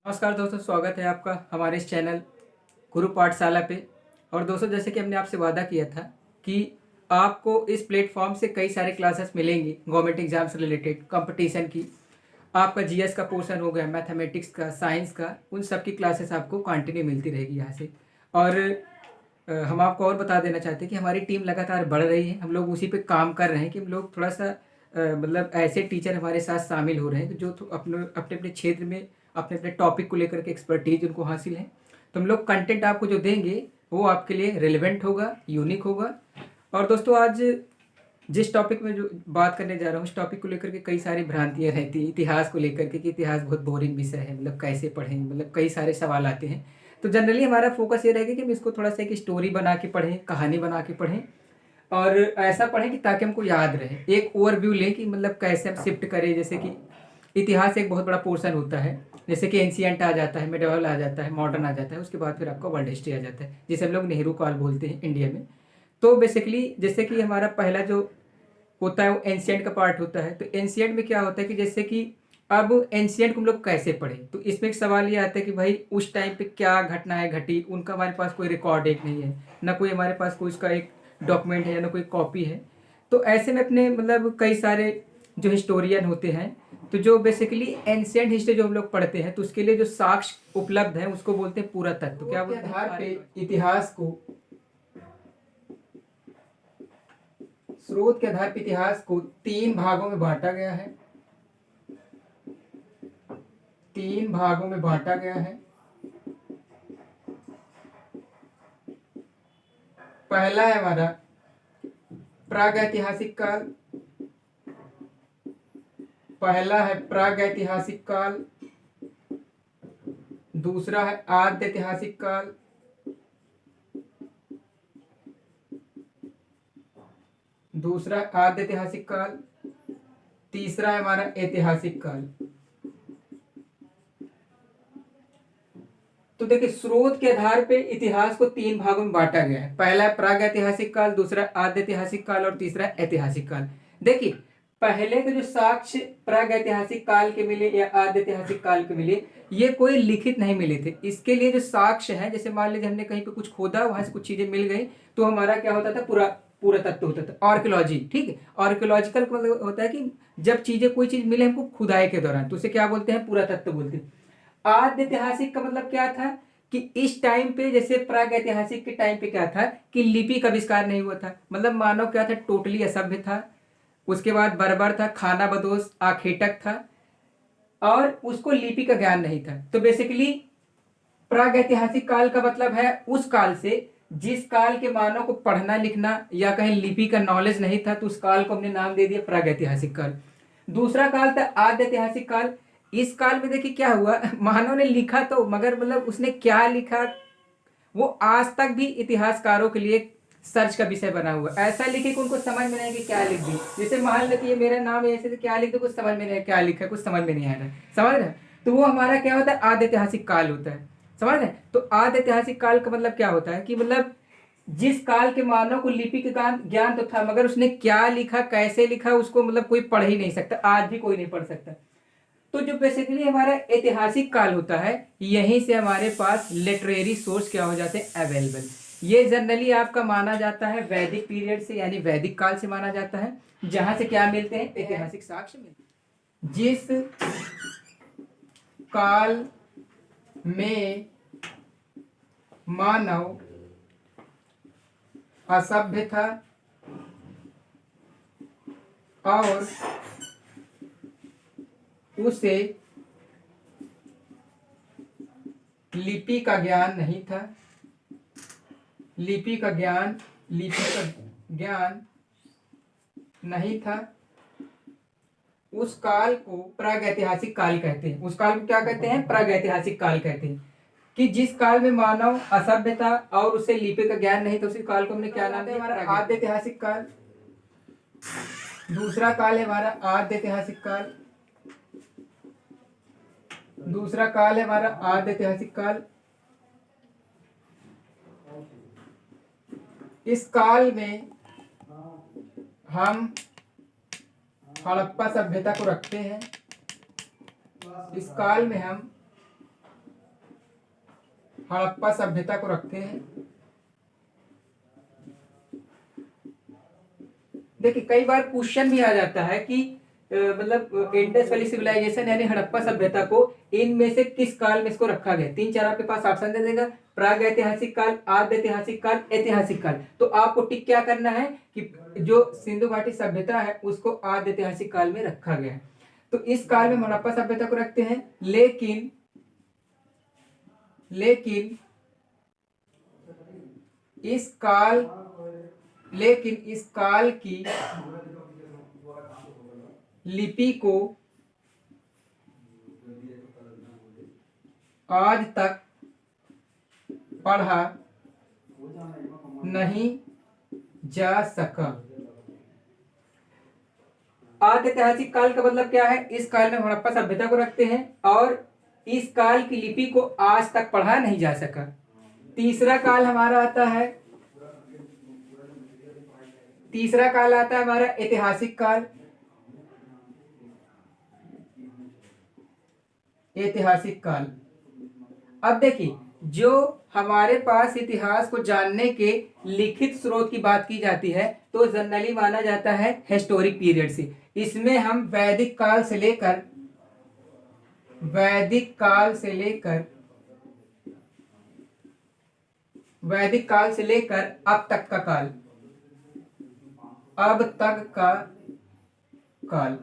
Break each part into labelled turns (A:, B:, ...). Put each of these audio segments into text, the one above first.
A: नमस्कार दोस्तों, स्वागत है आपका हमारे इस चैनल गुरु पाठशाला पे। और दोस्तों, जैसे कि हमने आपसे वादा किया था कि आपको इस प्लेटफॉर्म से कई सारे क्लासेस मिलेंगी गवर्नमेंट एग्जाम से रिलेटेड, कंपटीशन की। आपका जीएस का पोर्शन हो गया, मैथमेटिक्स का, साइंस का, उन सब की क्लासेस आपको कंटिन्यू मिलती रहेगी यहाँ से। और हम आपको और बता देना चाहते हैं कि हमारी टीम लगातार बढ़ रही है। हम लोग उसी पे काम कर रहे हैं कि हम लोग थोड़ा सा मतलब ऐसे टीचर हमारे साथ शामिल हो रहे हैं कि जो अपने अपने अपने क्षेत्र में अपने अपने टॉपिक को लेकर के एक्सपर्टीज उनको हासिल है। तो हम लोग कंटेंट आपको जो देंगे वो आपके लिए रिलेवेंट होगा, यूनिक होगा। और दोस्तों, आज जिस टॉपिक में जो बात करने जा रहा हूँ, उस टॉपिक को लेकर के कई सारी भ्रांतियाँ रहती है। इतिहास को लेकर के कि इतिहास बहुत बोरिंग विषय है, मतलब कैसे पढ़ें, मतलब कई सारे सवाल आते हैं। तो जनरली हमारा फोकस ये रहेगा कि हम इसको थोड़ा सा एक स्टोरी बना के पढ़ें, कहानी बना के पढ़ें, और ऐसा पढ़ें कि ताकि हमको याद रहे। एक ओवरव्यू लें कि मतलब कैसे हम शिफ्ट करें। जैसे कि इतिहास एक बहुत बड़ा पोर्शन होता है, जैसे कि एंशियंट आ जाता है, मेडिवल आ जाता है, मॉडर्न आ जाता है, उसके बाद फिर आपका वर्ल्ड हिस्ट्री आ जाता है, जिसे हम लोग नेहरू काल बोलते हैं इंडिया में। तो बेसिकली जैसे कि हमारा पहला जो होता है वो एंशियंट का पार्ट होता है। तो एंशियंट में क्या होता है कि जैसे कि अब एंशियंट को हम लोग कैसे पढ़ें, तो इसमें एक सवाल ये आता है कि भाई उस टाइम पे क्या घटनाएं घटी, उनका हमारे पास कोई रिकॉर्ड एक नहीं है, ना कोई हमारे पास कोई उसका एक डॉक्यूमेंट है, या ना कोई कॉपी है। तो ऐसे में अपने मतलब कई सारे जो हिस्टोरियन होते हैं, तो जो बेसिकली एंशियंट हिस्ट्री जो हम लोग पढ़ते हैं, तो उसके लिए जो साक्ष्य उपलब्ध है उसको बोलते हैं पुरातत्व। क्या बोलते हैं? आधार पे इतिहास को, स्रोत के आधार पर इतिहास को तीन भागों में बांटा गया है। तीन भागों में बांटा गया है। पहला है हमारा प्रागैतिहासिक काल। पहला है प्रागैतिहासिक काल। दूसरा है आद्य ऐतिहासिक काल। दूसरा आद्य ऐतिहासिक काल। तीसरा है हमारा ऐतिहासिक काल। तो देखिए, स्रोत के आधार पे इतिहास को तीन भागों में बांटा गया है। पहला प्रागैतिहासिक काल, दूसरा आद्य ऐतिहासिक काल, और तीसरा ऐतिहासिक काल। देखिए, पहले के जो साक्ष्य प्रागैतिहासिक काल के मिले या आद्य ऐतिहासिक काल के मिले, ये कोई लिखित नहीं मिले थे। इसके लिए जो साक्ष्य है, जैसे मान लीजिए हमने कहीं पे कुछ खोदा, वहां से कुछ चीजें मिल गई, तो हमारा क्या होता था, पूरा पूरा तत्व होता था, आर्कियोलॉजी। ठीक है, आर्कियोलॉजिकल मतलब होता है कि जब चीजें कोई चीज मिले हमको खुदाई के दौरान, तो उसे क्या बोलते हैं, पुरातत्व बोलते हैं। आद्य ऐतिहासिक का मतलब क्या था कि इस टाइम पे, जैसे प्राग ऐतिहासिक के टाइम पे क्या था कि लिपि का आविष्कार नहीं हुआ था, मतलब मानव क्या था, टोटली असभ्य था। उसके बाद बर्बर था, खाना बदोश आखेटक था, और उसको लिपि का ज्ञान नहीं था। तो बेसिकली प्राग ऐतिहासिक काल का मतलब है उस काल से जिस काल के मानव को पढ़ना लिखना या कहीं लिपि का नॉलेज नहीं था, तो उस काल को हमने नाम दे दिया प्राग ऐतिहासिक काल। दूसरा काल था आद्य ऐतिहासिक काल। इस काल में देखिए क्या हुआ, मानव ने लिखा तो, मगर मतलब उसने क्या लिखा वो आज तक भी इतिहासकारों के लिए सर्च का विषय बना हुआ। ऐसा लिखे कि उनको समझ में नहीं कि क्या लिख दी। जैसे मान लो कि ये मेरा नाम है, ऐसे से क्या लिख दो, कुछ समझ में नहीं क्या लिखा है, कुछ समझ में नहीं आ रहा है, समझ रहे हैं? तो वो हमारा क्या होता है, आद्य ऐतिहासिक काल होता है। समझ रहे हैं? तो आद्य ऐतिहासिक काल का मतलब क्या होता है कि मतलब जिस काल के मानव को लिपि का ज्ञान तो था, मगर उसने क्या लिखा, कैसे लिखा, उसको मतलब कोई पढ़ ही नहीं सकता, आज भी कोई नहीं पढ़ सकता। तो जो बेसिकली हमारा ऐतिहासिक काल होता है, यहीं से हमारे पास लिटरेरी सोर्स क्या हो जाते हैं, अवेलेबल। ये जनरली आपका माना जाता है वैदिक पीरियड से, यानी वैदिक काल से माना जाता है, जहां से क्या मिलते हैं, ऐतिहासिक साक्ष्य मिलते हैं। जिस काल में मानव असभ्य था और उसे लिपि का ज्ञान नहीं था, लिपि का ज्ञान नहीं था, उस काल को प्रागैतिहासिक काल कहते हैं। उस काल को क्या कहते हैं, प्रागैतिहासिक काल कहते हैं। कि जिस काल में मानव असभ्य था और उसे लिपि का ज्ञान नहीं था, उसी काल को हमने क्या नाम दिया, हमारा आद्य ऐतिहासिक काल। दूसरा काल है हमारा आद्य ऐतिहासिक काल। दूसरा काल है हमारा आद्य ऐतिहासिक काल। इस काल में हम हड़प्पा सभ्यता को रखते हैं। इस काल में हम हड़प्पा सभ्यता को रखते हैं। देखिए कई बार क्वेश्चन भी आ जाता है कि मतलब इंडस वैली सिविलाइजेशन यानी हड़प्पा सभ्यता को इनमें से किस काल में इसको रखा गया। 3-4 आपके पास ऑप्शन दे देगा, प्राग ऐतिहासिक काल, आद्य ऐतिहासिक काल, ऐतिहासिक काल। तो आपको टिक क्या करना है कि जो सिंधु घाटी सभ्यता है उसको आद्य ऐतिहासिक काल में रखा गया है। तो इस काल में हड़प्पा सभ्यता को रखते हैं, लेकिन इस काल की लिपि को आज तक पढ़ा नहीं जा सका। आद्य ऐतिहासिक काल का मतलब क्या है, इस काल में हड़प्पा सभ्यता को रखते हैं और इस काल की लिपि को आज तक पढ़ा नहीं जा सका। तीसरा काल हमारा आता है, हमारा ऐतिहासिक काल। अब देखिए जो हमारे पास इतिहास को जानने के लिखित स्रोत की बात की जाती है तो जनरली माना जाता है हिस्टोरिक पीरियड से। इसमें हम वैदिक काल से लेकर अब तक का काल।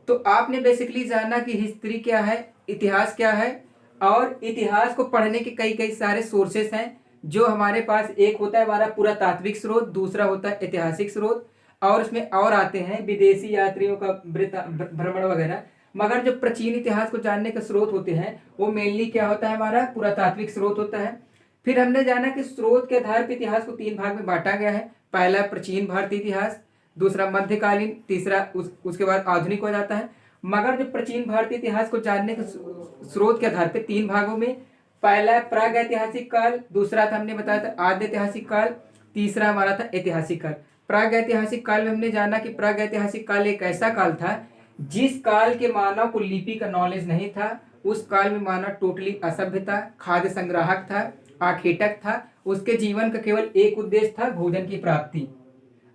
A: तो आपने बेसिकली जाना कि हिस्ट्री क्या है, इतिहास क्या है, और इतिहास को पढ़ने के कई सारे सोर्सेस हैं जो हमारे पास। एक होता है हमारा पुरातात्विक स्रोत, दूसरा होता है ऐतिहासिक स्रोत, और उसमें और आते हैं विदेशी यात्रियों का भ्रमण वगैरह। मगर जो प्राचीन इतिहास को जानने के स्रोत होते हैं वो मेनली क्या होता है, हमारा पुरातात्विक स्रोत होता है। फिर हमने जाना कि स्रोत के आधार पर इतिहास को 3 भाग में बांटा गया है। पहला प्राचीन भारतीय इतिहास, दूसरा मध्यकालीन, तीसरा उसके बाद आधुनिक हो जाता है। मगर जो प्राचीन भारतीय इतिहास को जानने के स्रोत के आधार पर 3 भागों में, पहला प्राग ऐतिहासिक काल, दूसरा था हमने बताया था आद्य ऐतिहासिक काल, तीसरा हमारा था ऐतिहासिक काल। प्राग ऐतिहासिक काल में हमने जाना कि प्राग ऐतिहासिक काल एक ऐसा काल था जिस काल के मानव को लिपि का नॉलेज नहीं था। उस काल में मानव टोटली असभ्य था, खाद्य संग्राहक था, आखेटक था। उसके जीवन का केवल एक उद्देश्य था, भोजन की प्राप्ति।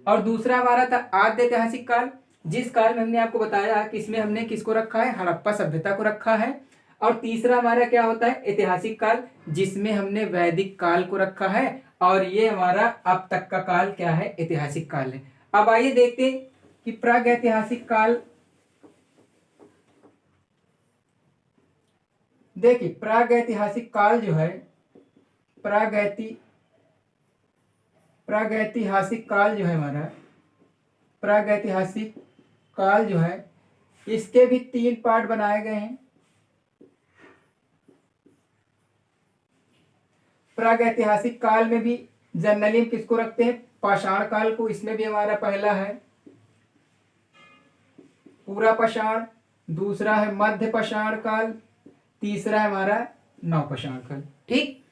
A: और दूसरा हमारा था आद्य ऐतिहासिक काल, जिस काल में हमने आपको बताया कि इसमें हमने किसको रखा है, हड़प्पा सभ्यता को रखा है। और तीसरा हमारा क्या होता है, ऐतिहासिक काल, जिसमें हमने वैदिक काल को रखा है। और ये हमारा अब तक का काल क्या है, ऐतिहासिक काल है। अब आइए देखते हैं कि प्राग ऐतिहासिक काल। देखिए प्राग ऐतिहासिक काल जो है, प्राग ऐतिहासिक काल जो है हमारा, प्राग ऐतिहासिक काल जो है, इसके भी 3 पार्ट बनाए गए हैं। प्राग ऐतिहासिक काल में भी जनरली हम किसको रखते हैं, पाषाण काल को। इसमें भी हमारा पहला है पूरा पाषाण, दूसरा है मध्य पाषाण काल, तीसरा है हमारा नवपाषाण काल। ठीक,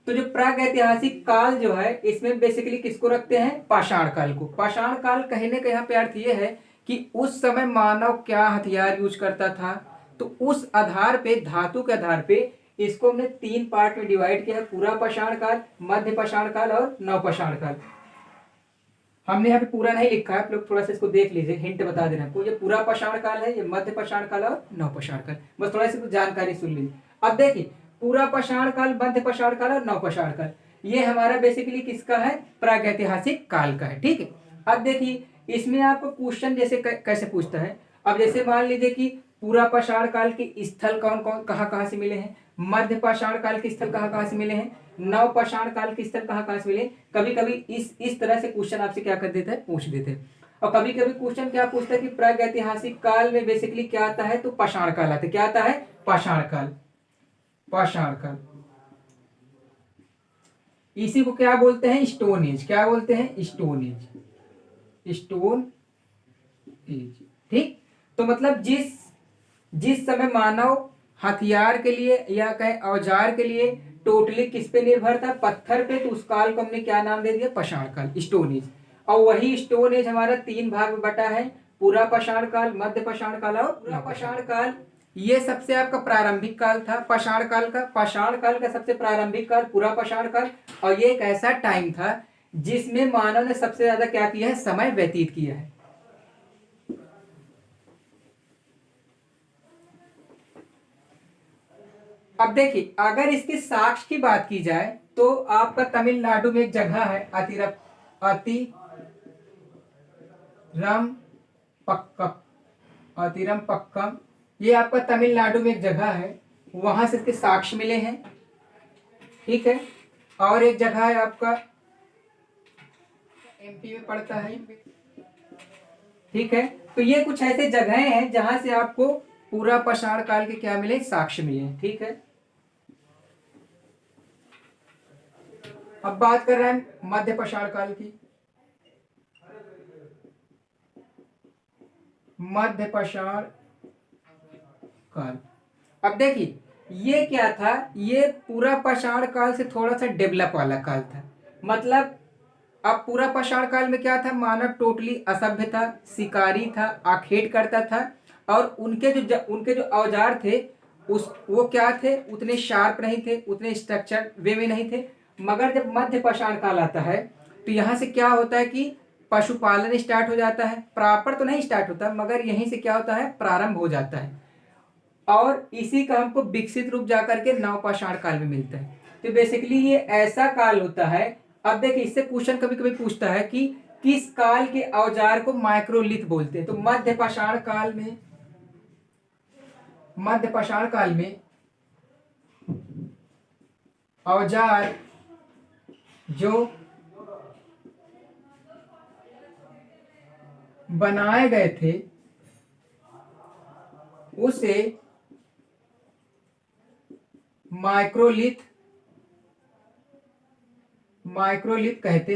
A: तो जो प्राग ऐतिहासिक काल जो है इसमें बेसिकली किसको रखते हैं, पाषाण काल को। पाषाण काल कहने का यहाँ पे अर्थ ये है कि उस समय मानव क्या हथियार यूज करता था। तो उस आधार पे, धातु के आधार पे इसको हमने 3 पार्ट में डिवाइड किया है, पूरा पाषाण काल, मध्य पाषाण काल और नवपाषाण काल। हमने यहाँ पे पूरा नहीं लिखा है, आप लोग थोड़ा सा इसको देख लीजिए, हिंट बता दे रहे हैं आपको। ये पूरा पाषाण काल है, ये मध्य पाषाण काल और नवपाषाण काल। बस थोड़ा सा जानकारी सुन लीजिए। अब देखिए पूरा पाषाण काल, मध्य पाषाण काल और नवपाषाण काल, ये हमारा बेसिकली किसका है, प्रागैतिहासिक काल का है। ठीक है, अब देखिए इसमें आपको क्वेश्चन जैसे कैसे पूछता है। अब जैसे मान लीजिए कि पूरा पाषाण काल के स्थल कौन कौन कहाँ से मिले हैं, मध्य पाषाण काल के स्थल कहाँ से मिले हैं, नव पाषाण काल के स्थल कहाँ से मिले। कभी कभी इस तरह से क्वेश्चन आपसे क्या कर देते हैं, पूछ देते हैं। और कभी कभी क्वेश्चन क्या पूछता है कि प्रागैतिहासिक काल में बेसिकली क्या आता है, तो पाषाण काल आता है। क्या आता है, पाषाण काल। पाषाण काल इसी को क्या बोलते हैं, स्टोन एज। क्या बोलते हैं, स्टोन एज, स्टोन एज। ठीक, तो मतलब जिस समय मानव हथियार के लिए या कहें औजार के लिए टोटली किस पे निर्भर था, पत्थर पे, तो उस काल को हमने क्या नाम दे दिया, पाषाण काल, स्टोन एज। और वही स्टोन एज हमारा 3 भाग में बटा है, पूरा पाषाण काल, मध्य पाषाण काल और नवपाषाण काल। ये सबसे आपका प्रारंभिक काल था पाषाण काल का। पाषाण काल का सबसे प्रारंभिक काल पूरा पाषाण काल, और ये एक ऐसा टाइम था जिसमें मानव ने सबसे ज्यादा क्या किया है, समय व्यतीत किया है। अब देखिए, अगर इसके साक्ष्य की बात की जाए तो आपका तमिलनाडु में एक जगह है अतिरम पक्कम, ये आपका तमिलनाडु में एक जगह है, वहां से इसके साक्ष्य मिले हैं। ठीक है, और एक जगह है आपका एमपी में पड़ता है। ठीक है, तो ये कुछ ऐसे जगहें हैं जहां से आपको पूरा पाषाण काल के क्या मिले, साक्ष्य मिले हैं। ठीक है, अब बात कर रहे हैं मध्य पाषाण काल की। मध्य पाषाण काल, अब देखिए ये क्या था, ये पूरा पाषाण काल से थोड़ा सा डेवलप वाला काल था। मतलब अब पूरा पाषाण काल में क्या था, मानव टोटली असभ्य था, शिकारी था, आखेट करता था, और उनके जो औजार थे उस वो क्या थे, उतने शार्प नहीं थे, उतने स्ट्रक्चर वे में नहीं थे। मगर जब मध्य पाषाण काल आता है तो यहाँ से क्या होता है कि पशुपालन स्टार्ट हो जाता है। प्रॉपर तो नहीं स्टार्ट होता, मगर यहीं से क्या होता है, प्रारंभ हो जाता है, और इसी का हमको विकसित रूप जाकर के नवपाषाण काल में मिलता है। तो बेसिकली ये ऐसा काल होता है। अब देखिए, इससे क्वेश्चन कभी कभी पूछता है कि किस काल के औजार को माइक्रोलिथ बोलते हैं। तो मध्य पाषाण काल में औजार जो बनाए गए थे उसे माइक्रोलिथ कहते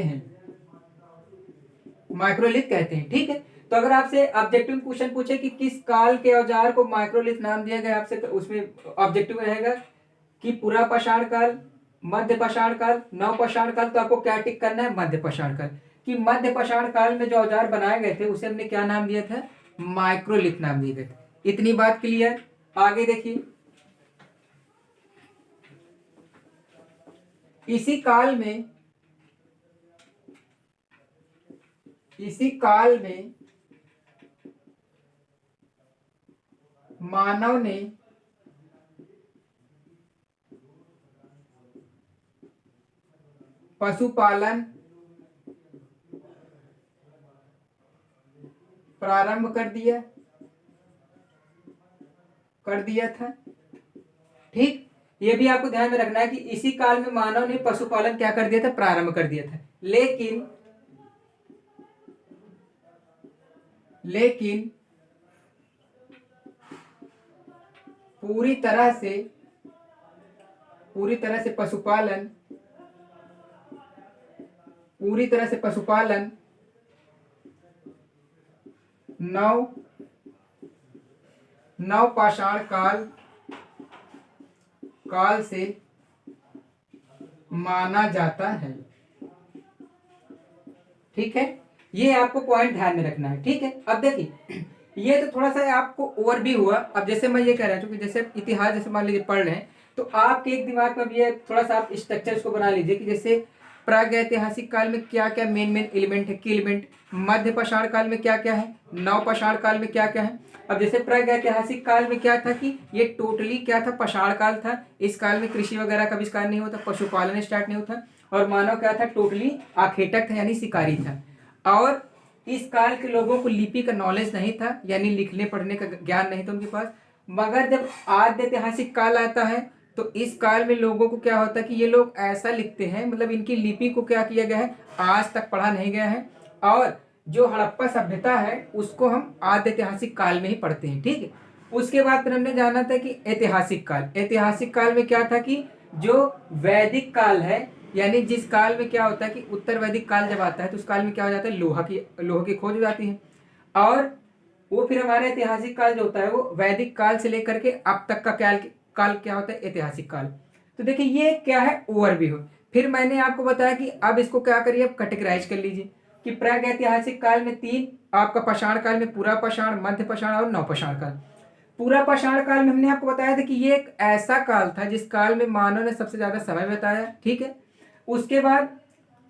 A: हैं। ठीक है, तो अगर आपसे ऑब्जेक्टिव क्वेश्चन पूछे कि किस काल के औजार को माइक्रोलिथ नाम दिया गया आपसे, तो उसमें ऑब्जेक्टिव रहेगा कि पूरा पाषाण काल, मध्य पाषाण काल, नव पाषाण काल। तो आपको क्या टिक करना है, मध्य पाषाण काल। कि मध्य पाषाण काल में जो औजार बनाए गए थे उसे हमने क्या नाम दिया था, माइक्रोलिथ नाम दिए गए थे। इतनी बात क्लियर। आगे देखिए, इसी काल में मानव ने पशुपालन प्रारंभ कर दिया था। ठीक, ये भी आपको ध्यान में रखना है कि इसी काल में मानव ने पशुपालन क्या कर दिया था, प्रारंभ कर दिया था। लेकिन पूरी तरह से पशुपालन नव पाषाण काल से माना जाता है। ठीक है, ये आपको पॉइंट ध्यान में रखना है। ठीक है, अब देखिए, ये तो थोड़ा सा आपको ओवरव्यू हुआ। अब जैसे मैं ये कह रहा हूँ कि जैसे इतिहास जैसे मान लीजिए पढ़ रहे हैं, तो आपके एक दिमाग में भी ये थोड़ा सा आप स्ट्रक्चर इसको बना लीजिए कि जैसे प्रागैतिहासिक काल में क्या क्या मेन एलिमेंट है, की एलिमेंट, मध्य पाषाण काल में क्या क्या है, नव पाषाण काल में क्या क्या है। अब जैसे प्रागैतिहासिक काल में क्या था कि ये टोटली क्या था, पाषाण काल था। इस काल में कृषि वगैरह का आविष्कार नहीं होता, पशुपालन स्टार्ट नहीं होता, और मानव क्या था, टोटली आखेटक था यानी शिकारी था। और इस काल के लोगों को लिपि का नॉलेज नहीं था, यानी लिखने पढ़ने का ज्ञान नहीं था उनके पास। मगर जब आद्य ऐतिहासिक काल आता है तो इस काल में लोगों को क्या होता है कि ये लोग ऐसा लिखते हैं, मतलब इनकी लिपि को क्या किया गया है, आज तक पढ़ा नहीं गया है। और जो हड़प्पा सभ्यता है उसको हम आद्य ऐतिहासिक काल में ही पढ़ते हैं। ठीक है, उसके बाद फिर हमने जाना था कि ऐतिहासिक काल में क्या था कि जो वैदिक काल है, यानी जिस काल में क्या होता है कि उत्तर वैदिक काल जब आता है तो उस काल में क्या हो जाता है, लोहा की खोज हो जाती है। और वो फिर हमारा ऐतिहासिक काल जो होता है वो वैदिक काल से लेकर के अब तक का काल क्या होता है, ऐतिहासिक काल। तो देखिए ये क्या है, ओवरव्यू। फिर मैंने आपको बताया कि अब इसको क्या करिए, अब कैटेगराइज कर लीजिए कि प्रागैतिहासिक काल में 3, आपका पाषाण काल में पूरा पाषाण, मध्य पाषाण और नवपाषाण काल। पूरा पाषाण काल में हमने आपको बताया था कि ये एक ऐसा काल था जिस काल में मानव ने सबसे ज्यादा समय बिताया, ठीक है। उसके बाद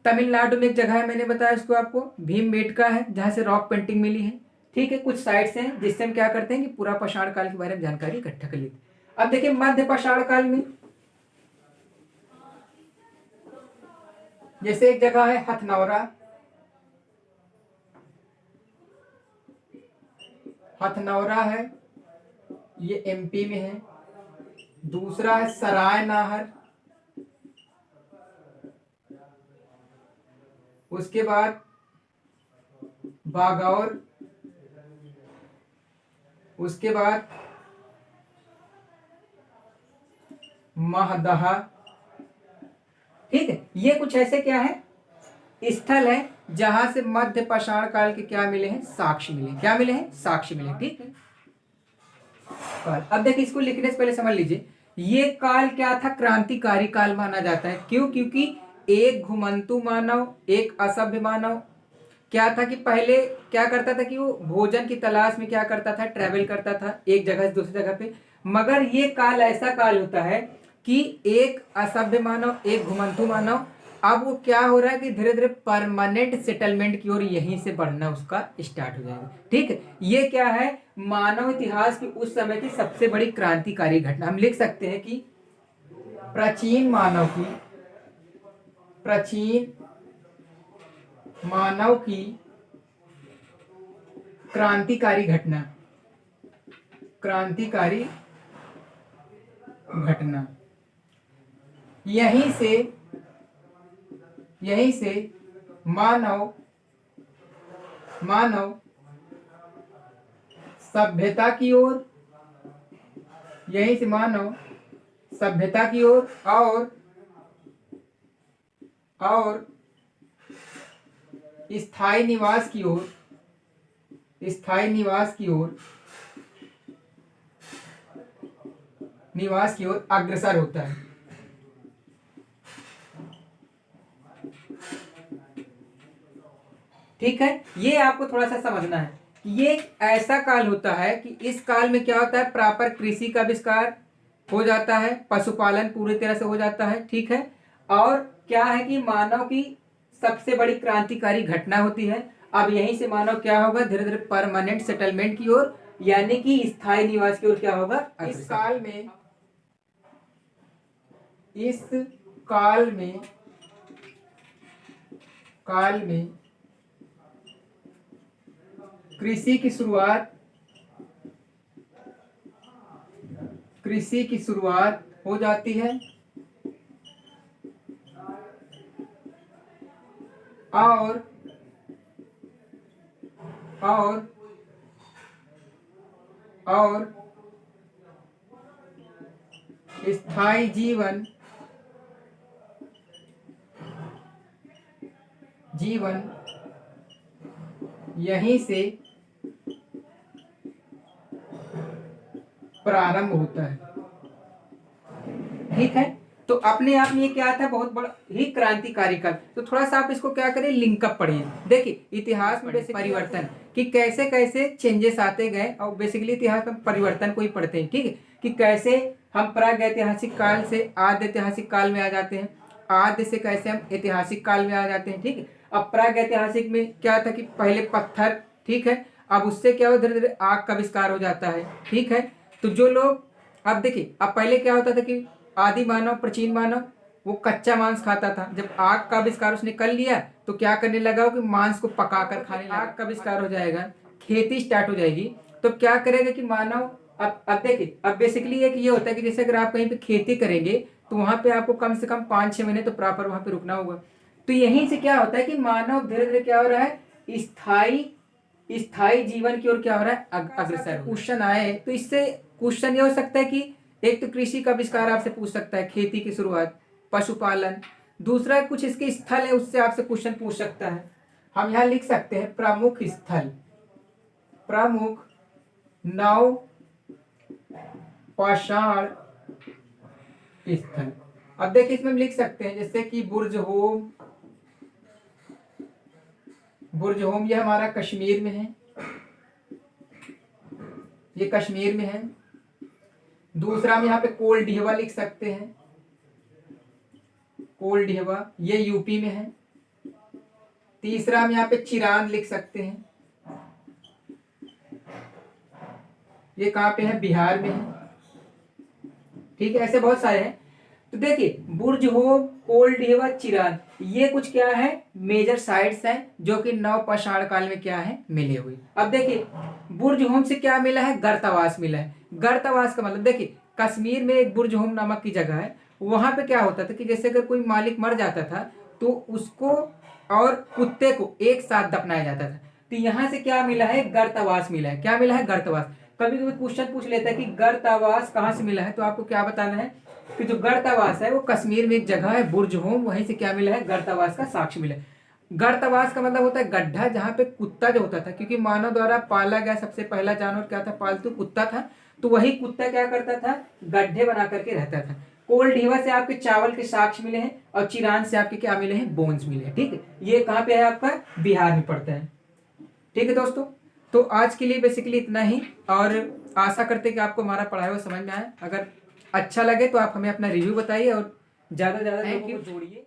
A: तमिलनाडु में एक जगह है, मैंने बताया उसको आपको, भीमबेटका है, जहां से रॉक पेंटिंग मिली है, ठीक है। कुछ साइट्स हैं जिससे हम क्या करते हैं कि पूरा पाषाण काल के बारे में जानकारी इकट्ठा कर लेते हैं। अब देखिए मध्य पाषाण काल में जैसे एक जगह है हथनौरा, हथनौरा है, ये एमपी में है। दूसरा है सराय नाहर, उसके बाद बागौर, उसके बाद महदहा, ठीक है। ये कुछ ऐसे क्या है स्थल है जहां से मध्य पाषाण काल के क्या मिले हैं, साक्ष्य मिले। क्या मिले हैं, साक्ष्य मिले, ठीक है। काल, अब देखिए इसको लिखने से पहले समझ लीजिए ये काल क्या था, क्रांतिकारी काल माना जाता है। क्यों? क्योंकि एक घुमंतु मानव, एक असभ्य मानव क्या था कि पहले क्या करता था कि वो भोजन की तलाश में क्या करता था, ट्रेवल करता था एक जगह से दूसरी जगह पे। मगर ये काल ऐसा काल होता है कि एक असभ्य मानव, एक घुमंतु मानव, अब वो क्या हो रहा है कि धीरे धीरे परमानेंट सेटलमेंट की ओर यहीं से बढ़ना उसका स्टार्ट हो जाएगा, ठीक है। ये क्या है, मानव इतिहास की उस समय की सबसे बड़ी क्रांतिकारी घटना। हम लिख सकते हैं कि प्राचीन मानव की, प्राचीन मानव की क्रांतिकारी घटना, क्रांतिकारी घटना। यहीं से मानव सभ्यता की ओर, यहीं से मानव सभ्यता की ओर और स्थायी निवास की ओर, अग्रसर होता है। ठीक है, ये आपको थोड़ा सा समझना है कि ये एक ऐसा काल होता है कि इस काल में क्या होता है, प्रॉपर कृषि का आविष्कार हो जाता है, पशुपालन पूरी तरह से हो जाता है, ठीक है। और क्या है कि मानव की सबसे बड़ी क्रांतिकारी घटना होती है। अब यहीं से मानव क्या होगा, धीरे धीरे परमानेंट सेटलमेंट की ओर, यानी कि स्थायी निवास की ओर क्या होगा। इस काल में कृषि की शुरुआत हो जाती है और स्थायी जीवन यहीं से प्रारंभ होता है, ठीक है। तो अपने आप में ये क्या था, बहुत बड़ा ही क्रांतिकारी काल। तो थोड़ा सा आप इसको क्या करें, लिंकअप पढ़िए। देखिए इतिहास में परिवर्तन कि कैसे कैसे चेंजेस आते गए, और बेसिकली इतिहास में परिवर्तन को ही पढ़ते हैं, ठीक है। कि कैसे हम प्रागैतिहासिक काल से आद्य ऐतिहासिक काल में आ जाते हैं, आद्य से कैसे हम ऐतिहासिक काल में आ जाते हैं, ठीक है। अब प्रागैतिहासिक में क्या था कि पहले पत्थर, ठीक है। अब उससे क्या हो, धीरे धीरे आग का आविष्कार हो जाता है, ठीक है। तो जो लोग, अब देखिए, अब पहले क्या होता था कि आदि मानव, प्राचीन मानव वो कच्चा मांस खाता था। जब आग का आविष्कार उसने कर लिया तो क्या करने लगा कि मांस को पकाकर खाने लगा। आग का आविष्कार हो जाएगा, खेती स्टार्ट हो जाएगी, तो क्या करेगा कि मानव, अब देखिए, अब बेसिकली एक ये होता है कि जैसे अगर आप कहीं पे खेती करेंगे तो वहां पे आपको कम से कम 5-6 महीने तो प्रॉपर वहां पे रुकना होगा। तो यहीं से क्या होता है कि मानव धीरे धीरे क्या हो रहा है, स्थायी जीवन की ओर क्या हो रहा है, अग्रसर। क्वेश्चन आए तो इससे क्वेश्चन ये हो सकता है कि एक तो कृषि का आविष्कार आपसे पूछ सकता है, खेती की शुरुआत, पशुपालन। दूसरा कुछ इसके स्थल है, उससे आपसे क्वेश्चन पूछ सकता है। हम यहाँ लिख सकते हैं प्रमुख स्थल, प्रमुख नव पाषाण स्थल। अब देखिए इसमें हम लिख सकते हैं जैसे कि बुर्ज होम, यह हमारा कश्मीर में है। ये कश्मीर में है। दूसरा हम यहाँ पे कोलढिवा लिख सकते हैं, कोलढिवा, ये यूपी में है। तीसरा हम यहाँ पे चिरांद लिख सकते हैं, ये कहाँ पे है, बिहार में है। ठीक है, ऐसे बहुत सारे हैं। तो देखिए बुर्जहोम, कोलढिवा, चिरांद, ये कुछ क्या है, मेजर साइट्स हैं जो कि नवपाषाण काल में क्या है, मिले हुए। अब देखिए बुर्जहोम से क्या मिला है, गर्तावास मिला है। गर्तावास का मतलब देखिए कश्मीर में एक बुर्जहोम नामक की जगह है, वहां पे क्या होता था कि जैसे अगर कोई मालिक मर जाता था तो उसको और कुत्ते को एक साथ दफनाया जाता था। तो यहाँ से क्या मिला है, गर्तावास मिला है। क्या मिला है, गर्तावास। कभी कभी क्वेश्चन पूछ लेता है कि गर्तावास कहाँ से मिला है, तो आपको क्या बताना है कि जो गर्तावास है वो कश्मीर में एक जगह है बुर्जहोम, वहीं से क्या मिला है, गर्तावास का साक्ष्य मिला है। गर्तावास का मतलब होता है गड्ढा जहाँ पे कुत्ता जो होता था, क्योंकि मानव द्वारा पाला गया सबसे पहला जानवर क्या था, पालतू कुत्ता था। तो वही कुत्ता क्या करता था, गड्ढे बना करके रहता था। कोलढिवा से आपके चावल के साक्ष्य मिले हैं और चिरांद से आपके क्या मिले हैं, बोन्स मिले हैं। ठीक है, ये कहाँ पे है, आपका बिहार में पड़ता है। ठीक है दोस्तों, तो आज के लिए बेसिकली इतना ही, और आशा करते कि आपको हमारा पढ़ाया हुआ समझ में आए। अगर अच्छा लगे तो आप हमें अपना रिव्यू बताइए और ज़्यादा से ज़्यादा लोगों को जोड़िए।